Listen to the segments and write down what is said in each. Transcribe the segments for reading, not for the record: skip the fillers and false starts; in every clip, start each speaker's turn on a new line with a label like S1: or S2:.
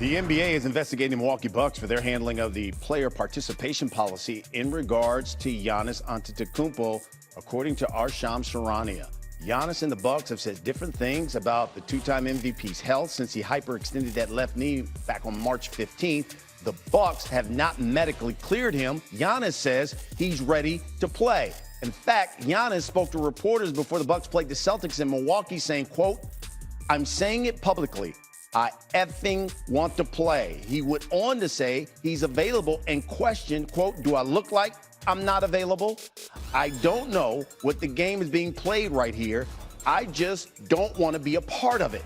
S1: The NBA is investigating Milwaukee Bucks for their handling of the player participation policy in regards to Giannis Antetokounmpo, according to Arsham Sharania. Giannis and the Bucks have said different things about the two-time MVP's health since he hyperextended that left knee back on March 15th. The Bucks have not medically cleared him. Giannis says he's ready to play. In fact, Giannis spoke to reporters before the Bucks played the Celtics in Milwaukee saying, quote, "I'm saying it publicly. I effing want to play." He went on to say he's available and questioned, quote, "Do I look like I'm not available? I don't know what the game is being played right here. I just don't want to be a part of it."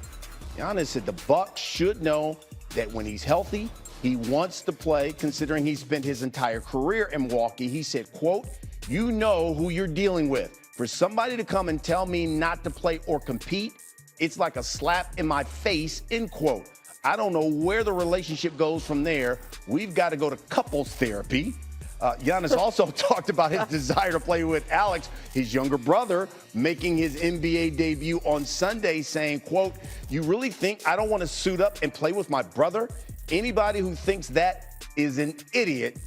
S1: Giannis said the Bucks should know that when he's healthy, he wants to play, considering he spent his entire career in Milwaukee. He said, quote, "You know who you're dealing with. For somebody to come and tell me not to play or compete, it's like a slap in my face," end quote. I don't know where the relationship goes from there. We've got to go to couples therapy. Giannis also talked about his desire to play with Alex, his younger brother, making his NBA debut on Sunday, saying, quote, "You really think I don't want to suit up and play with my brother? Anybody who thinks that is an idiot,"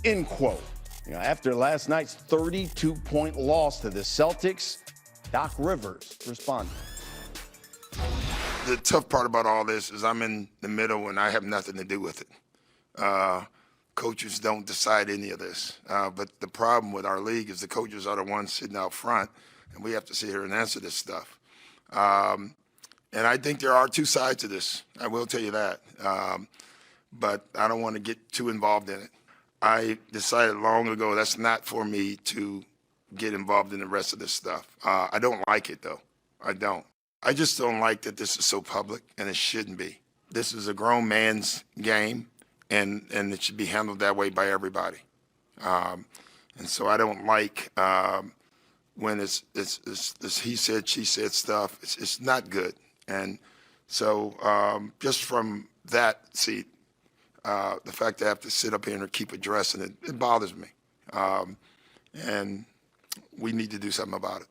S1: end quote. After last night's 32-point loss to the Celtics, Doc Rivers responded.
S2: The tough part about all this is I'm in the middle and I have nothing to do with it. Coaches don't decide any of this. But the problem with our league is the coaches are the ones sitting out front, and we have to sit here and answer this stuff. And I think there are two sides to this. I will tell you that. But I don't want to get too involved in it. I decided long ago that's not for me to get involved in the rest of this stuff. I don't like it, though. I don't. I just don't like that this is so public, and it shouldn't be. This is a grown man's game, and it should be handled that way by everybody. And so I don't like when it's he said, she said stuff. It's not good. And so just from that seat, the fact that I have to sit up here and keep addressing it, it bothers me. And we need to do something about it.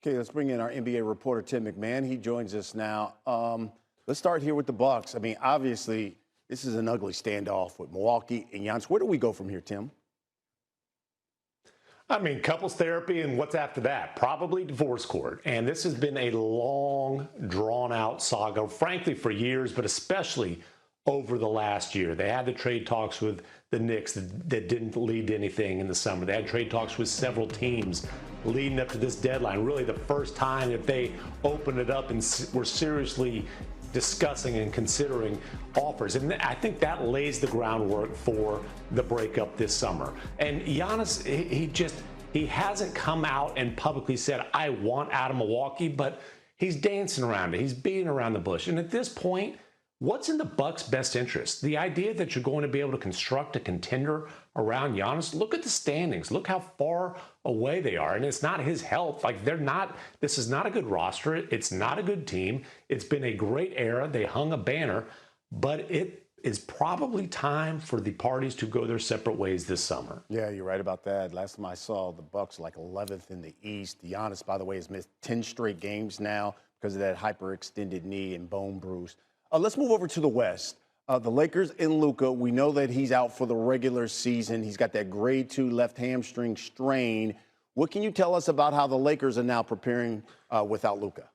S1: Okay, let's bring in our NBA reporter, Tim McMahon. He joins us now. Let's start here with the Bucks. I mean, obviously, this is an ugly standoff with Milwaukee and Giannis. Where do we go from here, Tim?
S3: I mean, couples therapy, and what's after that? Probably divorce court. And this has been a long, drawn-out saga, frankly, for years, but especially over the last year. They had the trade talks with the Knicks that didn't lead to anything in the summer. They had trade talks with several teams leading up to this deadline. Really the first time that they opened it up and were seriously discussing and considering offers. And I think that lays the groundwork for the breakup this summer. And Giannis, he hasn't come out and publicly said, "I want out of Milwaukee," but he's dancing around it. He's beating around the bush. And at this point, what's in the Bucks' best interest? The idea that you're going to be able to construct a contender around Giannis, look at the standings. Look how far away they are. And it's not his health. Like, this is not a good roster. It's not a good team. It's been a great era. They hung a banner, but it is probably time for the parties to go their separate ways this summer.
S1: Yeah, you're right about that. Last time I saw, the Bucks like 11th in the East. Giannis, by the way, has missed 10 straight games now because of that hyperextended knee and bone bruise. Let's move over to the West. The Lakers and Luka, we know that he's out for the regular season. He's got that grade 2 left hamstring strain. What can you tell us about how the Lakers are now preparing without Luka?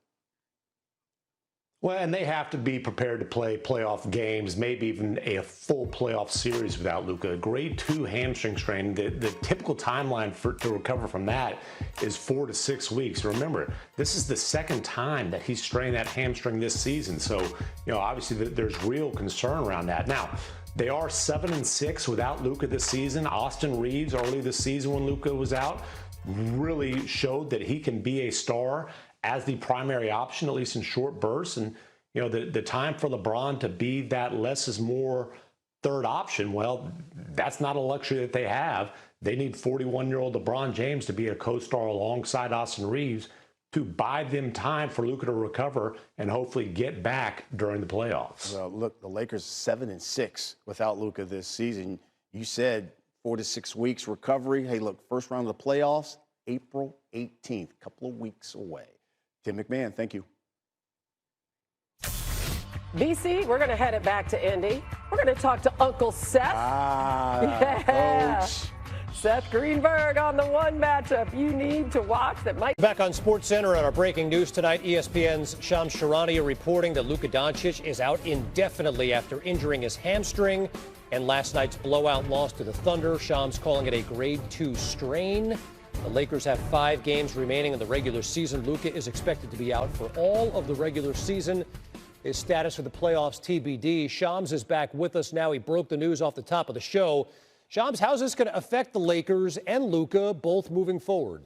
S3: Well, and they have to be prepared to play playoff games, maybe even a full playoff series without Luka. Grade 2 hamstring strain, the typical timeline to recover from that is 4 to 6 weeks. Remember, this is the second time that he's strained that hamstring this season. So, obviously there's real concern around that. Now, they are 7-6 without Luka this season. Austin Reeves, early this season when Luka was out, really showed that he can be a star as the primary option, at least in short bursts. And, the time for LeBron to be that less is more third option, well, that's not a luxury that they have. They need 41-year-old LeBron James to be a co-star alongside Austin Reeves to buy them time for Luka to recover and hopefully get back during the playoffs.
S1: Well, look, the Lakers 7-6 without Luka this season. You said 4 to 6 weeks recovery. Hey, look, first round of the playoffs, April 18th, a couple of weeks away. Tim McMahon, thank you.
S4: BC, we're going to head it back to Indy. We're going to talk to Uncle Seth. Yeah.
S1: Coach.
S4: Seth Greenberg on the one matchup you need to watch that might.
S5: Back on SportsCenter on our breaking news tonight, ESPN's Shams Charania reporting that Luka Doncic is out indefinitely after injuring his hamstring. And last night's blowout loss to the Thunder, Shams calling it a grade 2 strain. The Lakers have 5 games remaining in the regular season. Luka is expected to be out for all of the regular season. His status for the playoffs TBD. Shams is back with us now. He broke the news off the top of the show. Shams, how's this going to affect the Lakers and Luka both moving forward?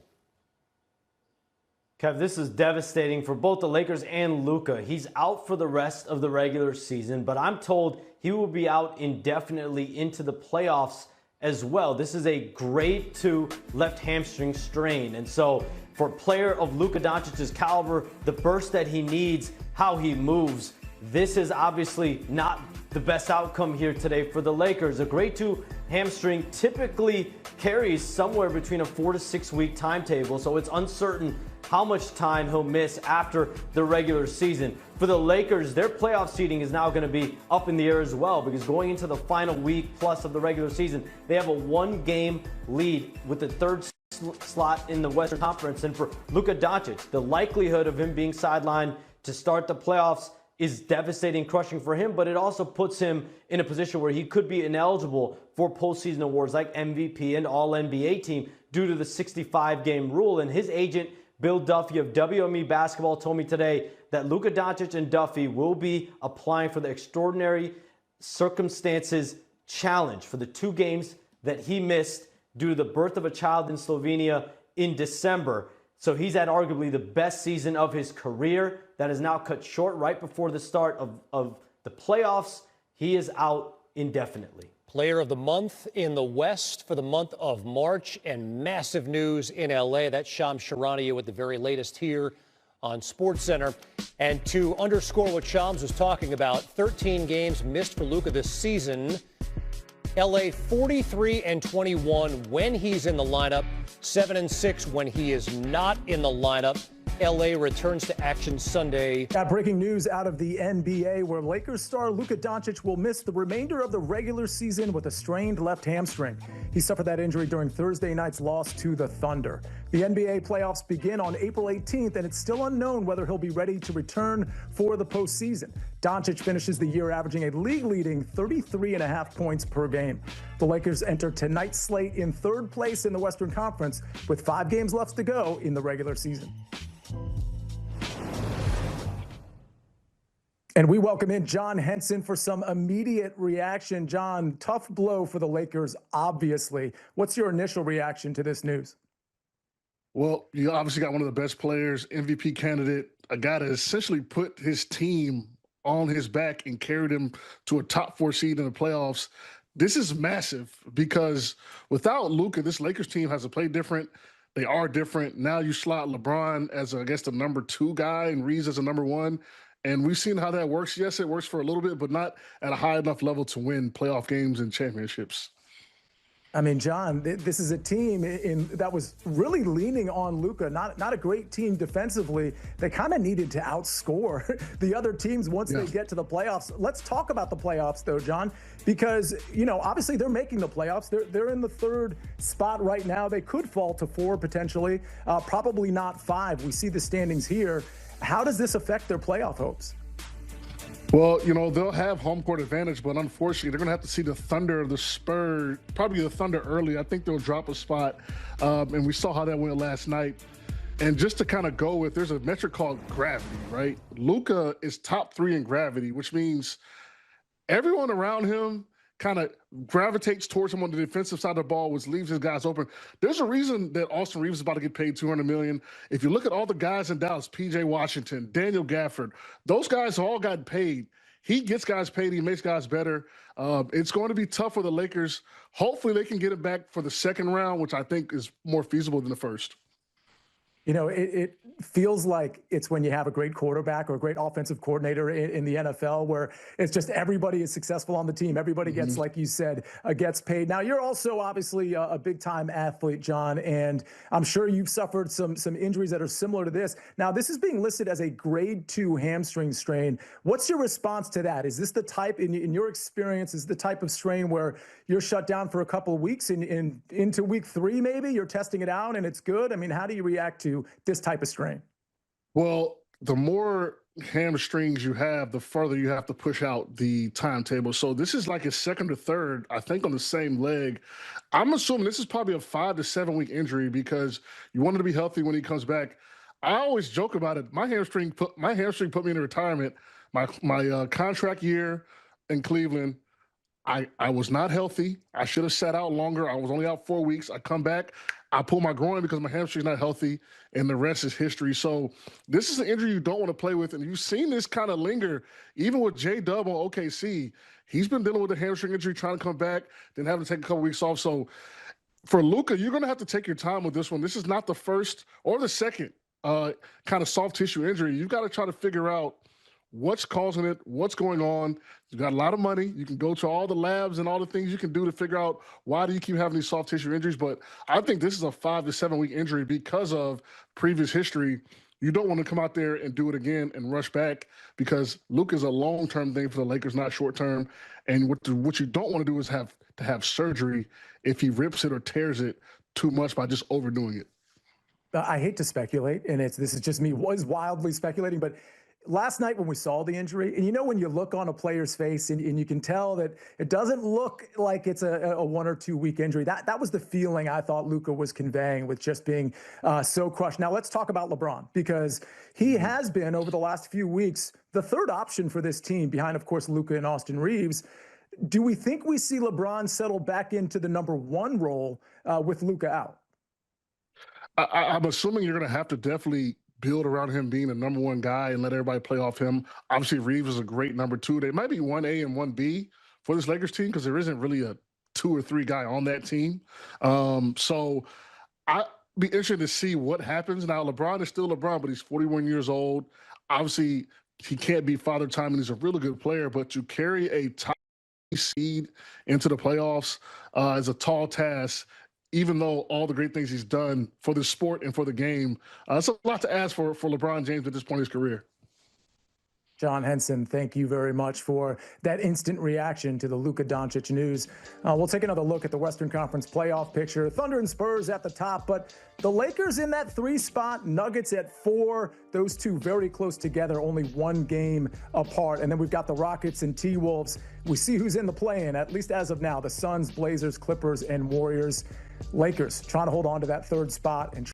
S6: Kev, this is devastating for both the Lakers and Luka. He's out for the rest of the regular season, but I'm told he will be out indefinitely into the playoffs as well. This is a grade 2 left hamstring strain. And so for a player of Luka Doncic's caliber, the burst that he needs, how he moves, this is obviously not the best outcome here today for the Lakers. A grade 2 hamstring typically carries somewhere between a 4 to 6 week timetable, so it's uncertain how much time he'll miss after the regular season. For the Lakers, their playoff seeding is now going to be up in the air as well, because going into the final week plus of the regular season, they have a 1-game lead with the third slot in the Western Conference. And for Luka Doncic, the likelihood of him being sidelined to start the playoffs is devastating, crushing for him, but it also puts him in a position where he could be ineligible for postseason awards like MVP and All-NBA team due to the 65-game rule. And his agent, Bill Duffy of WME Basketball, told me today that Luka Doncic and Duffy will be applying for the Extraordinary Circumstances Challenge for the 2 games that he missed due to the birth of a child in Slovenia in December. So he's had arguably the best season of his career. That is now cut short right before the start of the playoffs. He is out indefinitely.
S5: Player of the month in the West for the month of March, and massive news in L.A. That's Shams Charania with the very latest here on SportsCenter. And to underscore what Shams was talking about, 13 games missed for Luka this season. L.A. 43-21 when he's in the lineup, 7-6 when he is not in the lineup. L.A. returns to action Sunday.
S7: Breaking news out of the NBA, where Lakers star Luka Doncic will miss the remainder of the regular season with a strained left hamstring. He suffered that injury during Thursday night's loss to the Thunder. The NBA playoffs begin on April 18th, and it's still unknown whether he'll be ready to return for the postseason. Doncic finishes the year averaging a league-leading 33.5 points per game. The Lakers enter tonight's slate in 3rd place in the Western Conference with 5 games left to go in the regular season. And we welcome in John Henson for some immediate reaction. John, tough blow for the Lakers, obviously. What's your initial reaction to this news?
S8: Well, you obviously got one of the best players, MVP candidate, a guy that essentially put his team on his back and carried him to a top 4 seed in the playoffs. This is massive because without Luka, this Lakers team has to play different. They are different. Now you slot LeBron as, I guess, the number 2 guy and Reeves as a number 1. And we've seen how that works. Yes, it works for a little bit, but not at a high enough level to win playoff games and championships.
S7: I mean, John, this is a team that was really leaning on Luka. Not a great team defensively. They kind of needed to outscore the other teams once they get to the playoffs. Let's talk about the playoffs, though, John, because, you know, obviously they're making the playoffs. They're in the 3rd spot right now. They could fall to 4 potentially, probably not 5. We see the standings here. How does this affect their playoff hopes?
S8: Well, you know, they'll have home court advantage, but unfortunately, they're going to have to see the Thunder or the Spurs, probably the Thunder early. I think they'll drop a spot, and we saw how that went last night. And just to kind of go with, there's a metric called gravity, right? Luka is top 3 in gravity, which means everyone around him kind of gravitates towards him on the defensive side of the ball, which leaves his guys open. There's a reason that Austin Reeves is about to get paid $200 million. If you look at all the guys in Dallas, P.J. Washington, Daniel Gafford, those guys all got paid. He gets guys paid. He makes guys better. It's going to be tough for the Lakers. Hopefully they can get it back for the 2nd round, which I think is more feasible than the 1st.
S7: You know, it feels like it's when you have a great quarterback or a great offensive coordinator in the NFL where it's just everybody is successful on the team. Everybody gets, like you said, gets paid. Now, you're also obviously a big-time athlete, John, and I'm sure you've suffered some injuries that are similar to this. Now, this is being listed as a grade 2 hamstring strain. What's your response to that? Is this the type, in your experience, is the type of strain where you're shut down for a couple of weeks and into week 3 maybe you're testing it out and it's good? I mean, how do you react to this type of strain?
S8: Well, the more hamstrings you have, the further you have to push out the timetable. So this is like his second or third, I think, on the same leg. I'm assuming this is probably a 5 to 7 week injury because you want him to be healthy when he comes back. I always joke about it. My hamstring put me in retirement. My contract year in Cleveland, I was not healthy. I should have sat out longer. I was only out 4 weeks. I come back. I pull my groin because my hamstring's not healthy, and the rest is history. So this is an injury you don't want to play with, and you've seen this kind of linger. Even with J-Dub on OKC, he's been dealing with a hamstring injury, trying to come back, then having to take a couple weeks off. So for Luka, you're going to have to take your time with this one. This is not the first or the second kind of soft tissue injury. You've got to try to figure out what's causing it, what's going on. You got a lot of money. You can go to all the labs and all the things you can do to figure out why do you keep having these soft tissue injuries. But I think this is a 5 to 7 week injury because of previous history. You don't want to come out there and do it again and rush back because Luka is a long-term thing for the Lakers, not short-term. And what you don't want to do is have to have surgery if he rips it or tears it too much by just overdoing it.
S7: I hate to speculate, and this is just me wildly speculating, but last night when we saw the injury, and you know when you look on a player's face and you can tell that it doesn't look like it's a 1 or 2 week injury, that was the feeling I thought Luka was conveying with just being so crushed. Now let's talk about LeBron, because he has been, over the last few weeks, the third option for this team behind, of course, Luka and Austin Reeves. Do we think we see LeBron settle back into the #1 role with Luka out?
S8: I'm assuming you're going to have to definitely build around him being the #1 guy and let everybody play off him. Obviously, Reeves is a great #2. They might be 1A and 1B for this Lakers team because there isn't really a 2 or 3 guy on that team. So I'd be interested to see what happens. Now, LeBron is still LeBron, but he's 41 years old. Obviously, he can't be father time, and he's a really good player, but to carry a top seed into the playoffs is a tall task. Even though all the great things he's done for the sport and for the game, it's a lot to ask for LeBron James at this point in his career.
S7: John Henson, thank you very much for that instant reaction to the Luka Doncic news. We'll take another look at the Western Conference playoff picture. Thunder and Spurs at the top, but the Lakers in that 3 spot, Nuggets at 4. Those two very close together, only 1 game apart. And then we've got the Rockets and T-Wolves. We see who's in the play-in, at least as of now, the Suns, Blazers, Clippers, and Warriors. Lakers trying to hold on to that 3rd spot and